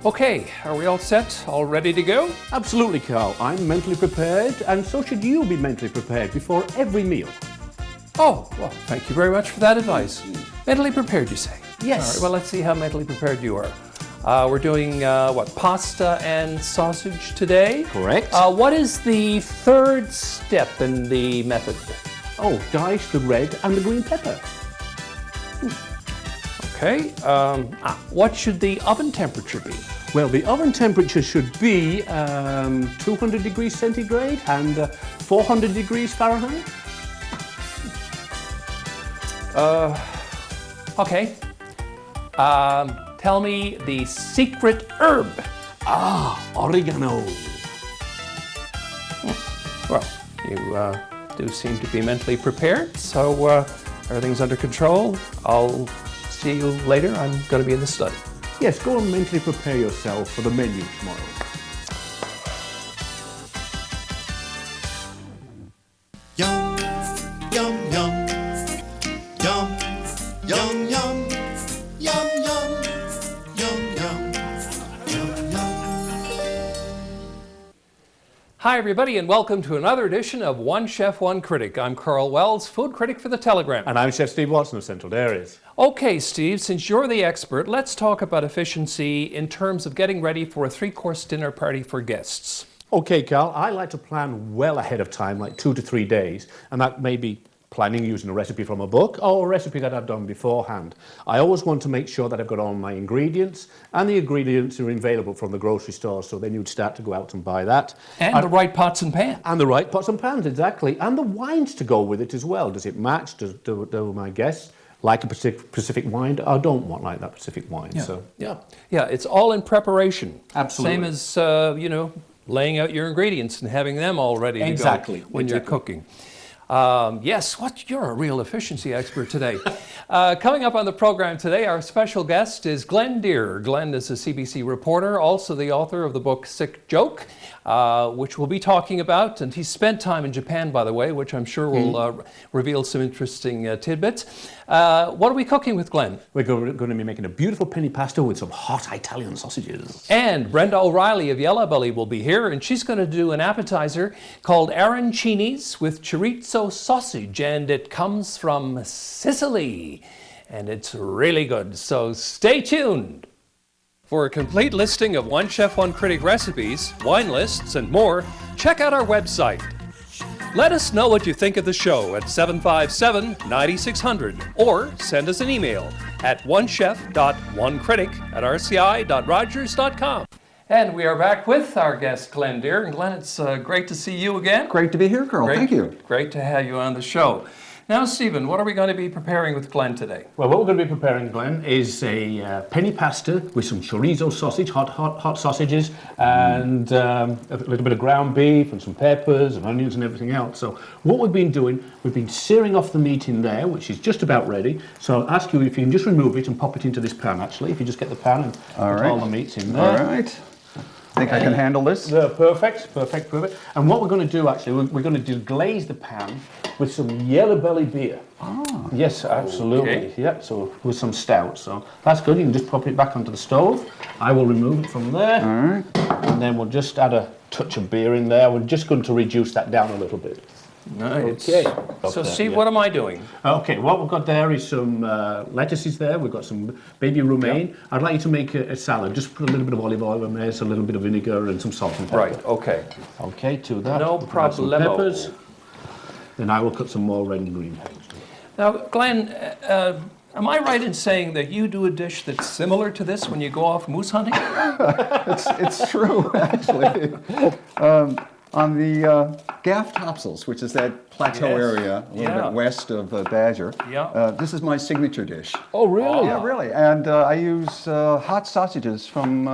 Okay, are we all set? All ready to go? Absolutely, Karl. I'm mentally prepared, and so should you be mentally prepared before every meal. Oh, well, thank you very much for that advice. Mentally prepared, you say? Yes. All right, well, let's see how mentally prepared you are. We're doing, pasta and sausage today? Correct. What is the third step in the method? Oh, dice the red and the green pepper. Okay. What should the oven temperature be? Well, the oven temperature should be 200 degrees centigrade and 400 degrees Fahrenheit. Okay. Tell me the secret herb. Oregano. Well, you do seem to be mentally prepared, so everything's under control. I'll see you later. I'm going to be in the study. Yes, go and mentally prepare yourself for the menu tomorrow. Yum, yum, yum. Yum, yum, yum. Yum, yum. Yum, yum. Yum, yum. Hi, everybody, and welcome to another edition of One Chef One Critic. I'm Karl Wells, food critic for the Telegram. And I'm Chef Steve Watson of Central Dairies. Okay, Steve, since you're the expert, let's talk about efficiency in terms of getting ready for a three-course dinner party for guests. Okay, Karl, I like to plan well ahead of time, like 2 to 3 days, and that may be planning using a recipe from a book or a recipe that I've done beforehand. I always want to make sure that I've got all my ingredients, and the ingredients are available from the grocery store, so then you'd start to go out and buy that. And the right pots and pans. And the right pots and pans, exactly. And the wines to go with it as well. Does it match? Do my guests like a specific wine? I don't want like that specific wine. Yeah. So Yeah, it's all in preparation. Absolutely. Same as, laying out your ingredients and having them all ready to go when you're cooking. Yes, you're a real efficiency expert today. Coming up on the program today, our special guest is Deir. Glenn is a CBC reporter, also the author of the book Sick Joke, which we'll be talking about. And he's spent time in Japan, by the way, which I'm sure will reveal some interesting tidbits. What are we cooking with Glenn? we're going to be making a beautiful penne pasta with some hot Italian sausages. And Brenda O'Reilly of Yellow Belly will be here, and she's going to do an appetizer called arancinis with chorizo sausage, and it comes from Sicily, and it's really good. So stay tuned. For a complete listing of One Chef One Critic recipes, wine lists, and more, check out our website. Let us know what you think of the show at 757-9600 or send us an email at onechef.onecritic@rci.rogers.com. And we are back with our guest, Deir. And Glenn, it's great to see you again. Great to be here, Karl. Thank you. Great to have you on the show. Now, Stephen, what are we going to be preparing with Glenn today? Well, what we're going to be preparing, Glenn, is a penne pasta with some chorizo sausage, hot sausages, and a little bit of ground beef and some peppers and onions and everything else. So what we've been doing, we've been searing off the meat in there, which is just about ready. So I'll ask you if you can just remove it and pop it into this pan, actually. If you just get the pan and put all the meats in there. All right. Think I can handle this? Perfect. And what we're going to do, actually, we're going to deglaze the pan with some yellow belly beer. Oh. Yes, absolutely. Okay. Yeah, so with some stout. So that's good. You can just pop it back onto the stove. I will remove it from there. All right. And then we'll just add a touch of beer in there. We're just going to reduce that down a little bit. Nice. Okay. So, Steve, what am I doing? Okay, what we've got there is some lettuces there. We've got some baby romaine. Yep. I'd like you to make a salad. Just put a little bit of olive oil in there, so a little bit of vinegar and some salt and pepper. Right, okay. Okay, to that. No we'll add some problemo. peppers. Then I will cut some more red and green peppers. Now, Glenn, am I right in saying that you do a dish that's similar to this when you go off moose hunting? It's true, actually. On the Gaff Topsails, which is that plateau area a little bit west of Badger, this is my signature dish. Oh, really? Yeah, really. And I use hot sausages from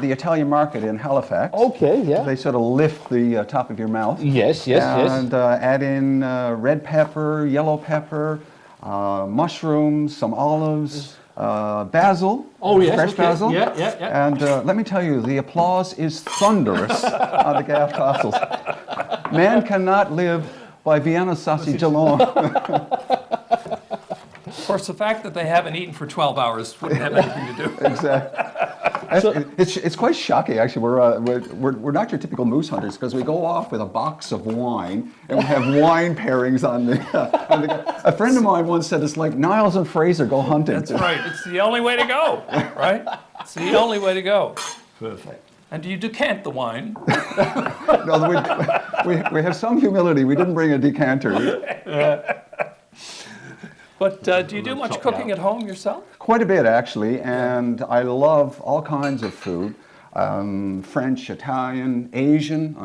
the Italian market in Halifax. Okay, yeah. They sort of lift the top of your mouth. Yes. And add in red pepper, yellow pepper, mushrooms, some olives, basil. Oh, yes, fresh okay. basil. Yeah. And let me tell you, the applause is thunderous on the Gaff Topsails. Man cannot live by Vienna sausage alone. Of course, the fact that they haven't eaten for 12 hours wouldn't have anything to do. Exactly. It's quite shocking, actually. We're not your typical moose hunters because we go off with a box of wine and we have wine pairings on the. A friend of mine once said it's like Niles and Fraser go hunting. That's right. It's the only way to go, right? It's the only way to go. Perfect. And do you decant the wine? No, we have some humility. We didn't bring a decanter. But do you do much cooking at home yourself? Quite a bit, actually, and I love all kinds of food. French, Italian, Asian.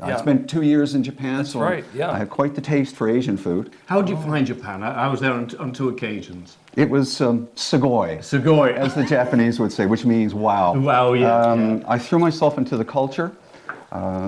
I spent 2 years in Japan, so I had quite the taste for Asian food. How did you find Japan? I was there on 2 occasions. It was sugoi. Sugoi. As the Japanese would say, which means wow. Wow, yeah. I threw myself into the culture.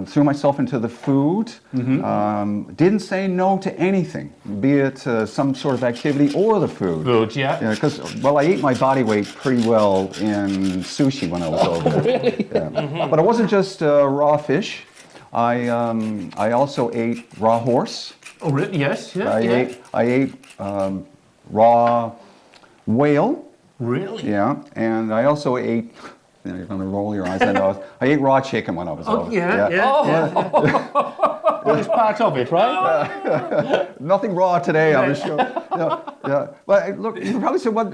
Threw myself into the food, didn't say no to anything, be it some sort of activity or the food. Food, yeah. Because, I ate my body weight pretty well in sushi when I was over there. Really? Yeah. But it wasn't just raw fish. I also ate raw horse. Oh, really? Yes, yeah. I ate raw whale. Really? Yeah, and I also ate... You're going to roll your eyes. I ate raw chicken when I was over. Yeah. Well, it's part of it, right? Nothing raw today, I'm sure. Yeah. But look, you probably said, "What?"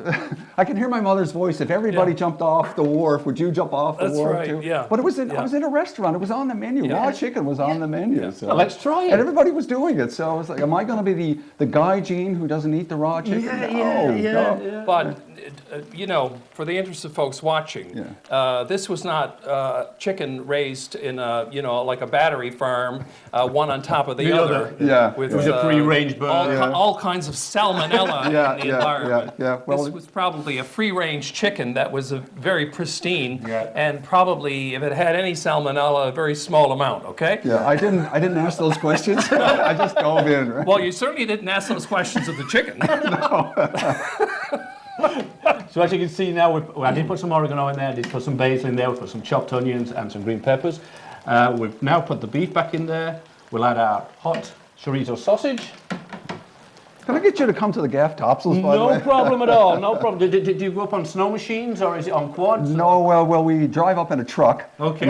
I can hear my mother's voice. If everybody jumped off the wharf, would you jump off the wharf too? Yeah. But I was in a restaurant. It was on the menu. Raw chicken was on the menu. Yeah. So. Well, let's try it. And everybody was doing it. So I was like, am I going to be the guy, Gene, who doesn't eat the raw chicken? Yeah. But for the interest of folks watching, this was not chicken raised in like a battery farm, one on top of the other. Yeah. With, it was a free-range bird. All kinds of salmonella in the environment. Yeah. Well, this was probably a free-range chicken that was very pristine, and probably, if it had any salmonella, a very small amount. Okay. Yeah. I didn't ask those questions. I just dove in. Right? Well, you certainly didn't ask those questions of the chicken. So as you can see now, I did put some oregano in there, I did put some basil in there, we put some chopped onions and some green peppers. We've now put the beef back in there. We'll add our hot chorizo sausage. Can I get you to come to the Gaff Topsels, by the way? No problem at all, no problem. Did you go up on snow machines or is it on quads? No, well, we drive up in a truck. Okay.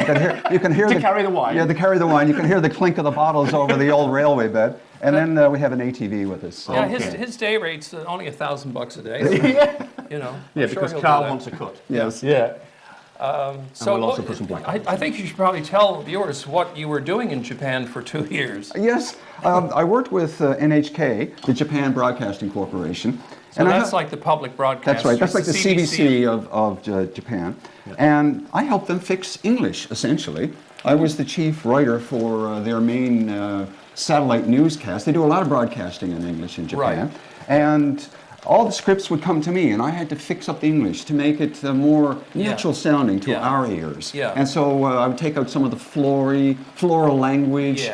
You can hear to carry the wine. Yeah, to carry the wine. You can hear the clink of the bottles over the old railway bed. And then we have an ATV with us. So. Yeah, his day rate's only $1,000 a day. So, because Karl wants a cut. Yes. Yeah. So we'll also put some black pepper. I think you should probably tell viewers what you were doing in Japan for 2 years. Yes, I worked with NHK, the Japan Broadcasting Corporation. So that's like the public broadcast. That's right. That's like the CBC of Japan. Yeah. And I helped them fix English, essentially. I was the chief writer for their main satellite newscast. They do a lot of broadcasting in English in Japan. Right. And all the scripts would come to me, and I had to fix up the English to make it more natural sounding to our ears. Yeah. And so I would take out some of the floral language,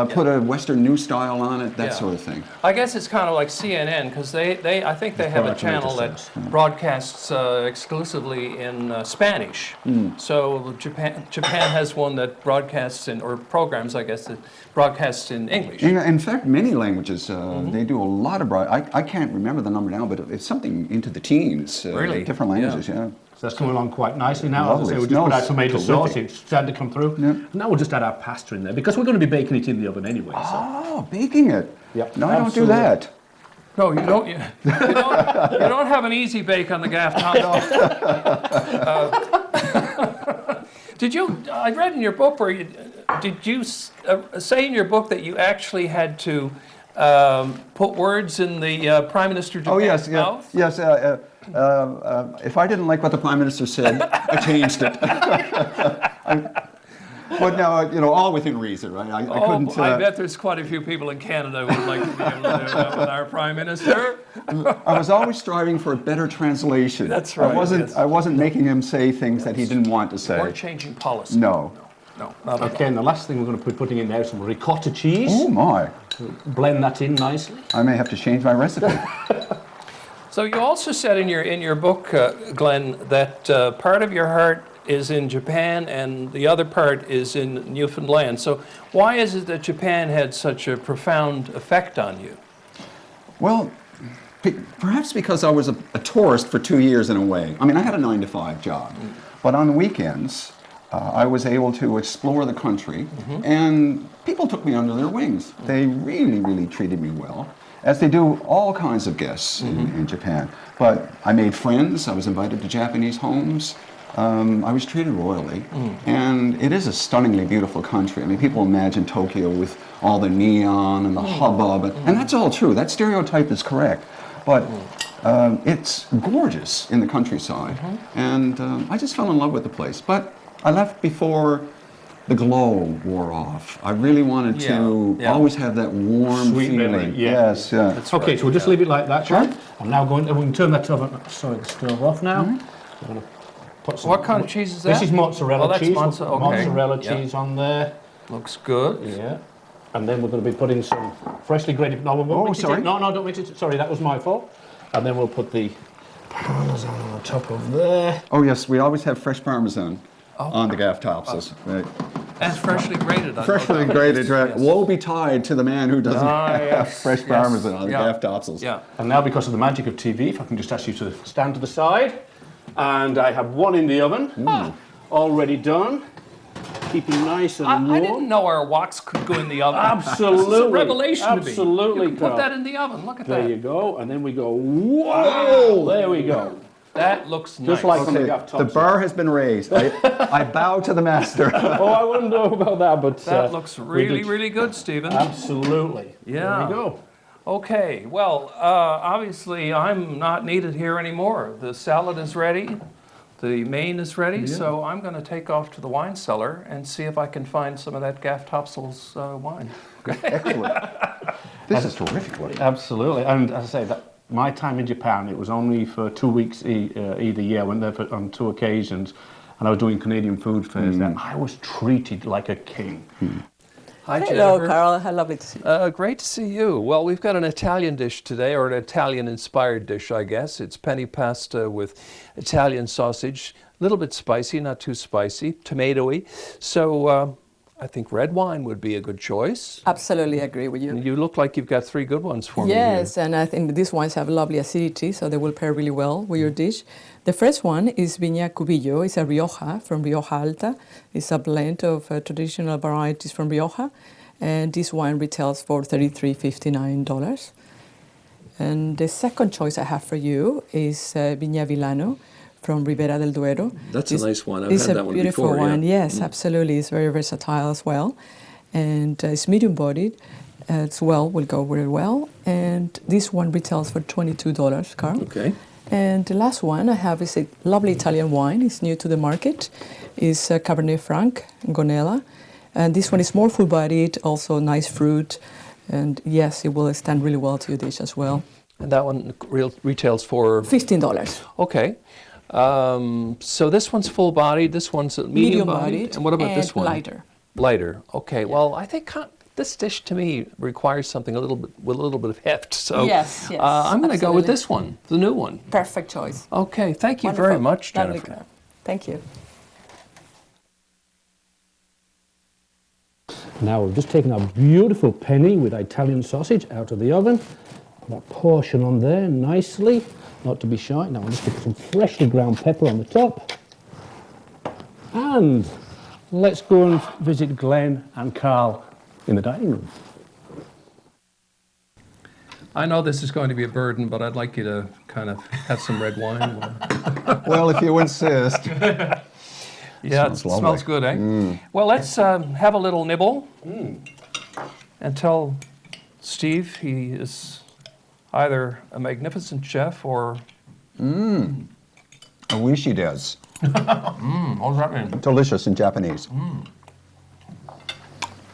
put a Western new style on it, that sort of thing. I guess it's kind of like CNN, because I think they have a channel that broadcasts exclusively in Spanish. So Japan has one that broadcasts or programs, I guess, that broadcasts in English. In fact, many languages, they do a lot of I can't remember the number now, but it's something into the teens. Really? Different languages, So that's coming along quite nicely now. Lovely. As I say, we just put our tomato sauce, it's starting to come through. Yeah. Now we'll just add our pasta in there, because we're going to be baking it in the oven anyway. Oh, baking it. Yep. No, I don't do that. No, you don't. You don't have an easy bake on the Gaff Topsels. Did you? I read in your book where did you say in your book that you actually had to put words in the Prime Minister Japan's mouth? Yes. If I didn't like what the Prime Minister said, I changed it. But now, all within reason, right? I couldn't. I bet there's quite a few people in Canada who would like to be able to do that with our Prime Minister. I was always striving for a better translation. That's right. I wasn't making him say things that he didn't want to say. You weren't changing policy. No. No, not at all. And the last thing we're going to be putting in there is some ricotta cheese. Oh my! Blend that in nicely. I may have to change my recipe. So you also said in your book, Glenn, that part of your heart is in Japan and the other part is in Newfoundland. So why is it that Japan had such a profound effect on you? Well, perhaps because I was a tourist for 2 years in a way. I mean, I had a 9-to-5 job. But on weekends, I was able to explore the country, and people took me under their wings. They really, really treated me well, as they do all kinds of guests in Japan. But I made friends. I was invited to Japanese homes. I was treated royally, and it is a stunningly beautiful country. I mean, people imagine Tokyo with all the neon and the hubbub, and that's all true. That stereotype is correct. But it's gorgeous in the countryside, and I just fell in love with the place. But I left before the glow wore off. I really wanted to always have that warm sweet feeling. memory, Yes, yeah. That's okay, so we'll just leave it like that, Sean. I'm now going to, we can turn that oven, sorry, the stove off now. I'm going to put some, what kind of cheese is that? This is mozzarella cheese. Mozzarella Yep. cheese on there. Looks good. Yeah. And then we're going to be putting some freshly grated, no, we won't mix it in. No, don't mix it, sorry, that was my fault. And then we'll put the Parmesan on the top of there. Oh yes, we always have fresh Parmesan on the gaff tops. Right. And freshly grated. Freshly grated, right. Yes. Woe betide to the man who doesn't have fresh Parmesan on the gaff topsels. Yeah. And now, because of the magic of TV, if I can just ask you to stand to the side. And I have one in the oven, already done. Keeping nice and warm. I didn't know our woks could go in the oven. Absolutely. It's a revelation to me. Absolutely, You can put that in the oven. Look at that. There you go. And then we go, whoa! There we go. That looks nice. Just like on the Okay, gaff the tops. bar has been raised. I bow to the master. Oh, I wouldn't know about that, but... that looks really, we did- really good, Stephen. Absolutely. Yeah. There we go. Okay, well, obviously I'm not needed here anymore. The salad is ready. The main is ready, so I'm going to take off to the wine cellar and see if I can find some of that Gaff Topsails wine. Excellent. This is terrific. Absolutely. And as I say, that my time in Japan, it was only for 2 weeks either year. I went there on 2 occasions, and I was doing Canadian food fairs there. I was treated like a king. Hi, Hello, Jennifer. Karl. How lovely to see you. Great to see you. Well, we've got an Italian dish today, or an Italian-inspired dish, I guess. It's penne pasta with Italian sausage, a little bit spicy, not too spicy, tomatoey. So I think red wine would be a good choice. Absolutely agree with you. You look like you've got 3 good ones for me here. Yes, and I think these wines have lovely acidity, so they will pair really well with your dish. The first one is Viña Cubillo. It's a Rioja from Rioja Alta. It's a blend of traditional varieties from Rioja, and this wine retails for $33.59. And the second choice I have for you is Viña Vilano from Ribera del Duero. That's a nice one. I've It's had a that one beautiful before. wine. Yeah. Yes, absolutely. It's very versatile as well, and it's medium-bodied as well. Will go very well. And this one retails for $22, Karl. Okay. And the last one I have is a lovely Italian wine. It's new to the market. It's Cabernet Franc Gonella, and this one is more full-bodied, also nice fruit, and yes, it will stand really well to your dish as well. And that one retails for? $15. Okay. So this one's full-bodied, this one's medium-bodied. And what about this one? Lighter. Lighter. Okay. Well, I think this dish to me requires something a little bit with a little bit of heft. So Yes, yes, I'm going to go with absolutely. this one, the new one. Perfect choice. Okay. Thank you Wonderful. very much, Lovely, Jennifer. Karl. Thank you. Now we've just taken our beautiful penne with Italian sausage out of the oven. That portion on there nicely, not to be shy. Now I'll just put some freshly ground pepper on the top. And let's go and visit Glenn and Karl in the dining room. I know this is going to be a burden, but I'd like you to kind of have some red wine. Well, if you insist. Yeah, it Smells smells good, eh? Well, let's have a little nibble and tell Steve he is either a magnificent chef or... I wish he does. What does that mean? Delicious in Japanese.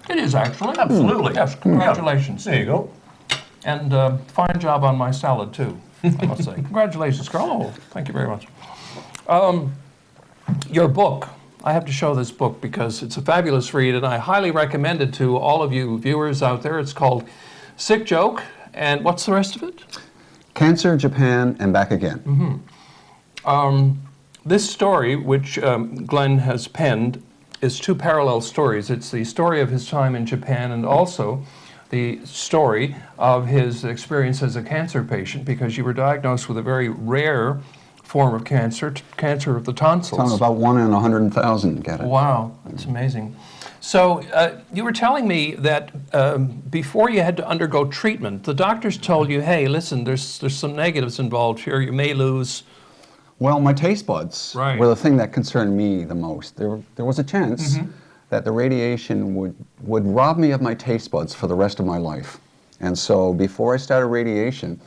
It is actually, absolutely. Yes, congratulations. There you go. And fine job on my salad, too, I must say. Congratulations, Karl. Oh, thank you very much. Your book, I have to show this book because it's a fabulous read, and I highly recommend it to all of you viewers out there. It's called Sick Joke, and what's the rest of it? Cancer, Japan, and back again. This story, which Glenn has penned, is 2 parallel stories. It's the story of his time in Japan and also the story of his experience as a cancer patient, because you were diagnosed with a very rare form of cancer, cancer of the tonsils. About 1 in 100,000 get it. Wow, that's amazing. So you were telling me that before you had to undergo treatment, the doctors told you, hey, listen, there's some negatives involved here. You may lose... Well, my taste buds were the thing that concerned me the most. There was a chance that the radiation would rob me of my taste buds for the rest of my life. And so before I started radiation,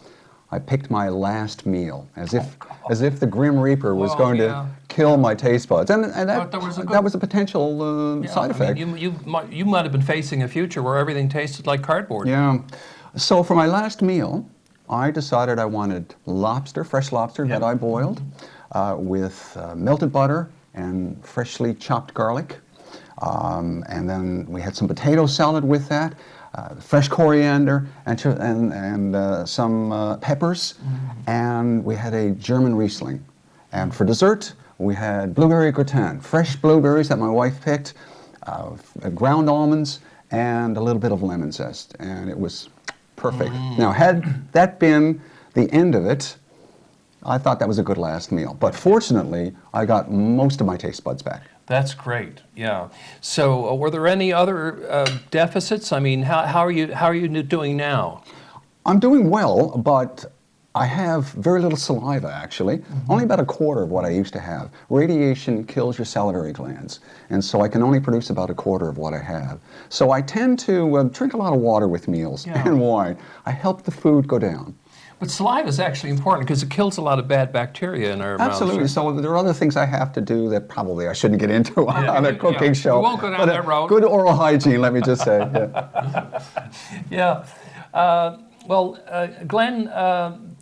I picked my last meal, as if the Grim Reaper was going to kill my taste buds, and that was a potential side effect. I mean, you might have been facing a future where everything tasted like cardboard. Yeah. So for my last meal, I decided I wanted lobster, fresh lobster that I boiled, with melted butter and freshly chopped garlic, and then we had some potato salad with that. Fresh coriander and some peppers, and we had a German Riesling. And for dessert, we had blueberry gratin, fresh blueberries that my wife picked, ground almonds, and a little bit of lemon zest, and it was perfect. Now, had that been the end of it, I thought that was a good last meal. But fortunately, I got most of my taste buds back. That's great. Yeah. So, were there any other deficits? I mean, how are you doing now? I'm doing well, but I have very little saliva, actually. Only about a quarter of what I used to have. Radiation kills your salivary glands, and so I can only produce about a quarter of what I have. So I tend to drink a lot of water with meals and wine. I help the food go down. But saliva is actually important because it kills a lot of bad bacteria in our mouths. Absolutely. So there are other things I have to do that probably I shouldn't get into on a cooking show. We won't go down that road. Good oral hygiene, let me just say. Glenn,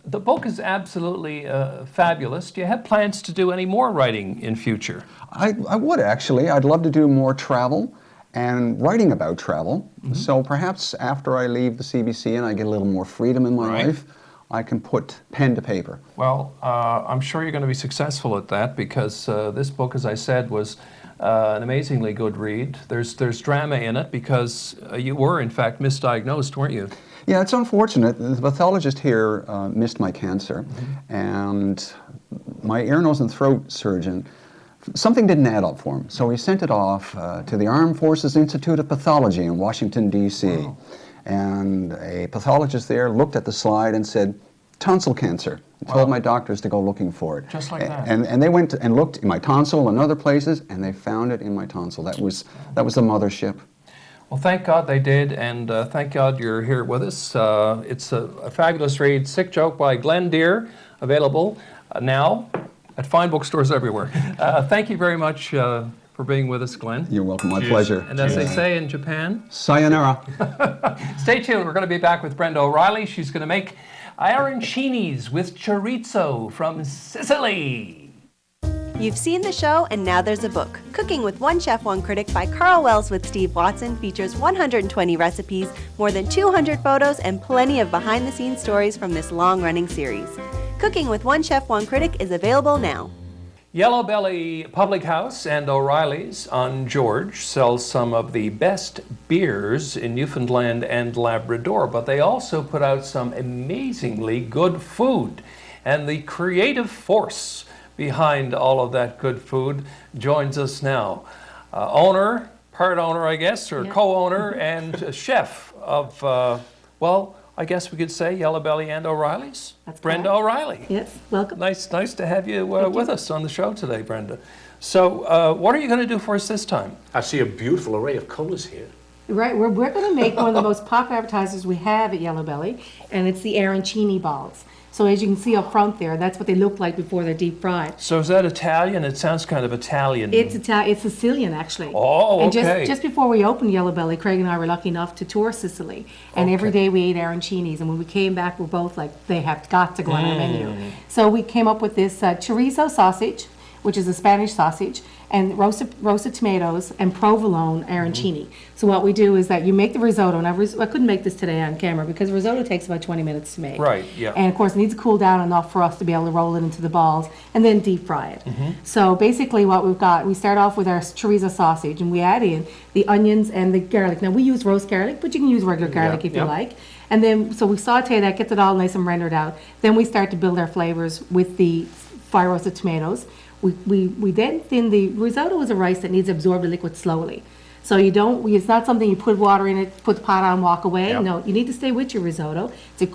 the book is absolutely fabulous. Do you have plans to do any more writing in future? I would, actually. I'd love to do more travel and writing about travel. So perhaps after I leave the CBC and I get a little more freedom in my life, I can put pen to paper. Well, I'm sure you're going to be successful at that because this book, as I said, was an amazingly good read. There's drama in it because you were, in fact, misdiagnosed, weren't you? Yeah, it's unfortunate. The pathologist here missed my cancer, and my ear, nose, and throat surgeon, something didn't add up for him, so he sent it off to the Armed Forces Institute of Pathology in Washington, D.C. Wow. And a pathologist there looked at the slide and said, tonsil cancer. He told my doctors to go looking for it. Just like that. And they went and looked in my tonsil and other places, and they found it in my tonsil. That was the mothership. Well, thank God they did, and thank God you're here with us. It's a fabulous read, Sick Joke by Glenn Deir, available now at fine bookstores everywhere. Thank you very much for being with us, Glenn. You're welcome. My pleasure. And as they say in Japan, sayonara. Stay tuned. We're going to be back with Brenda O'Reilly. She's going to make arancinis with chorizo from Sicily. You've seen the show, and now there's a book. Cooking with One Chef One Critic by Karl Wells with Steve Watson features 120 recipes, more than 200 photos, and plenty of behind-the-scenes stories from this long-running series. Cooking with One Chef One Critic is available now. Yellow Belly Public House and O'Reilly's on George sells some of the best beers in Newfoundland and Labrador, but they also put out some amazingly good food. And the creative force behind all of that good food joins us now. Owner, part owner, I guess, or co-owner and chef of, I guess we could say Yellow Belly and O'Reilly's. That's Brenda correct. O'Reilly. Yes, welcome. Nice to have you with us on the show today, Brenda. So what are you going to do for us this time? I see a beautiful array of colors here. Right, we're going to make one of the most popular appetizers we have at Yellow Belly, and it's the arancini balls. So as you can see up front there, that's what they look like before they're deep fried. So is that Italian? It sounds kind of Italian. It's Sicilian, actually. Oh, okay. And just before we opened Yellow Belly, Craig and I were lucky enough to tour Sicily. And every day we ate arancinis. And when we came back, we're both like, they have got to go on our menu. So we came up with this chorizo sausage, which is a Spanish sausage, and roasted tomatoes and provolone arancini. So what we do is that you make the risotto. Now, I couldn't make this today on camera because risotto takes about 20 minutes to make. Right, yeah. And of course, it needs to cool down enough for us to be able to roll it into the balls and then deep fry it. So basically what we've got, we start off with our chorizo sausage and we add in the onions and the garlic. Now, we use roast garlic, but you can use regular garlic if you like. And then, so we saute that, gets it all nice and rendered out. Then we start to build our flavors with the fire roasted tomatoes. We then thin the risotto is a rice that needs to absorb the liquid slowly. So you don't, it's not something you put water in it, put the pot on, walk away. Yep. No, you need to stay with your risotto. It's a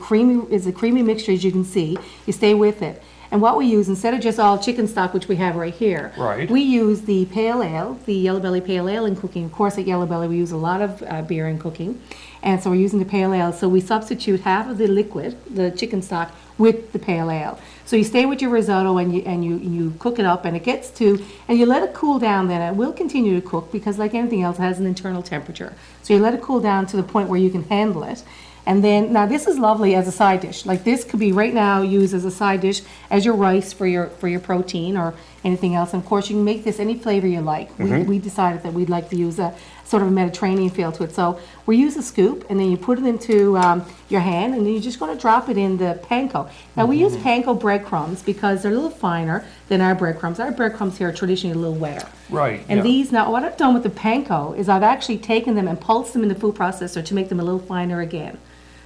creamy mixture, as you can see. You stay with it. And what we use, instead of just all chicken stock, which we have right here, we use the pale ale, the Yellow Belly pale ale in cooking. Of course, at Yellow Belly, we use a lot of beer in cooking. And so we're using the pale ale. So we substitute half of the liquid, the chicken stock, with the pale ale. So you stay with your risotto and you cook it up, and it gets to, and you let it cool down then. It will continue to cook because like anything else, it has an internal temperature. So you let it cool down to the point where you can handle it. And then, now this is lovely as a side dish. Like this could be right now used as a side dish, as your rice for your protein or anything else. And of course, you can make this any flavor you like. We decided that we'd like to use a sort of a Mediterranean feel to it. So we use a scoop, and then you put it into your hand, and then you're just going to drop it in the panko. Now we use panko breadcrumbs because they're a little finer than our breadcrumbs. Our breadcrumbs here are traditionally a little wetter. Right. And these, now what I've done with the panko is I've actually taken them and pulsed them in the food processor to make them a little finer again,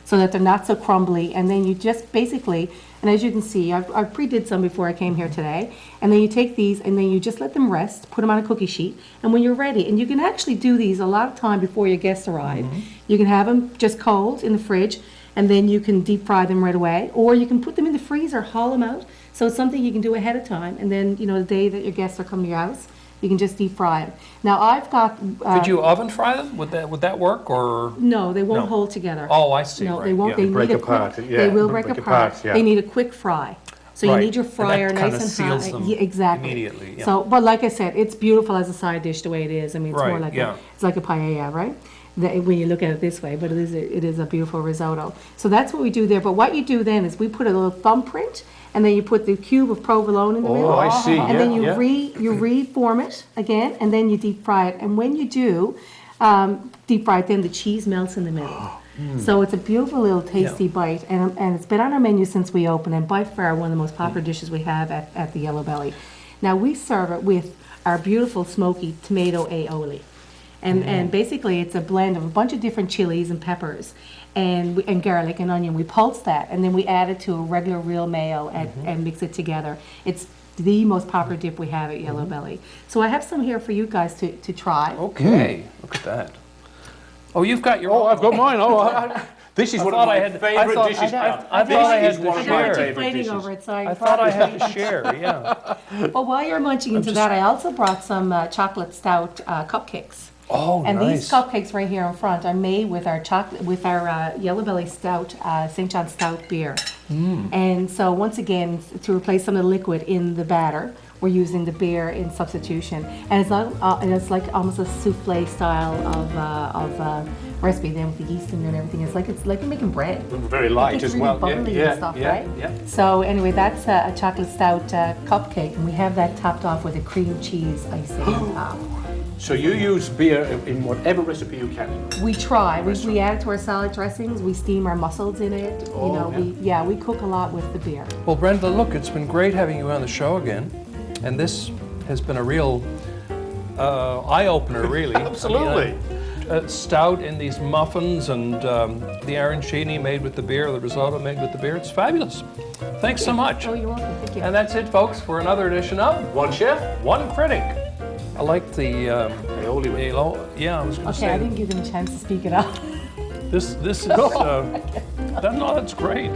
so that they're not so crumbly. And then you just basically, and as you can see, I pre-did some before I came here today, and then you take these and then you just let them rest, put them on a cookie sheet, and when you're ready, and you can actually do these a lot of time before your guests arrive. You can have them just cold in the fridge, and then you can deep fry them right away, or you can put them in the freezer, haul them out. So it's something you can do ahead of time, and then, you know, the day that your guests are coming to your house, you can just deep fry them. Now I've got. Could you oven fry them? Would that work, or? No, they won't hold together. Oh, I see. No, right. they won't. They break need a apart. quick. Yeah, They will break break apart, apart. yeah. They need a quick fry. So you need your fryer And that nice kinda and seals high. them Yeah, exactly. immediately, yeah. So, but like I said, it's beautiful as a side dish the way it is. I mean, it's more Right, like yeah. it's like a paella, right? When you look at it this way, but it is a beautiful risotto. So that's what we do there. But what you do then is we put a little thumbprint, and then you put the cube of provolone in the middle. Oh, I see. And then Yeah, you reform it again, and then you deep fry it. And when you do deep fry it, then the cheese melts in the middle. So it's a beautiful little tasty bite, and it's been on our menu since we opened, and by far one of the most popular dishes we have at the Yellow Belly. Now we serve it with our beautiful smoky tomato aioli. And basically it's a blend of a bunch of different chilies and peppers and garlic and onion. We pulse that, and then we add it to a regular real mayo and mix it together. It's the most popular dip we have at Yellow Belly. So I have some here for you guys to try. Okay, look at that. Oh, you've got your. Oh, I've got mine. Oh, this is one of my favourite dishes. I thought I had to share. Over it, so I thought I had to share. Yeah. Well, while you're munching into that, I also brought some chocolate stout cupcakes. Oh, and nice. these cupcakes right here in front are made with our Yellow Belly Stout, St. John Stout beer. And so once again, to replace some of the liquid in the batter, we're using the beer in substitution. And it's like almost a souffle style of recipe then with the yeast in there and everything. It's like you're making bread. Very light it's as really well. bubbly and stuff, right? Yeah. So anyway, that's a chocolate stout cupcake, and we have that topped off with a cream cheese icing on top. So you use beer in whatever recipe you can. We try. We add it to our salad dressings. We steam our mussels in it. We cook a lot with the beer. Well, Brenda, look, it's been great having you on the show again, and this has been a real eye-opener, really. Absolutely. Stout in these muffins, and the arancini made with the beer, the risotto made with the beer. It's fabulous. Thanks so much. Oh, you're welcome. Thank you. And that's it, folks, for another edition of One Chef, One Critic. I like the aioli. Yeah, I was going to say. Okay, I didn't give them a chance to speak it out. This is no, that's great.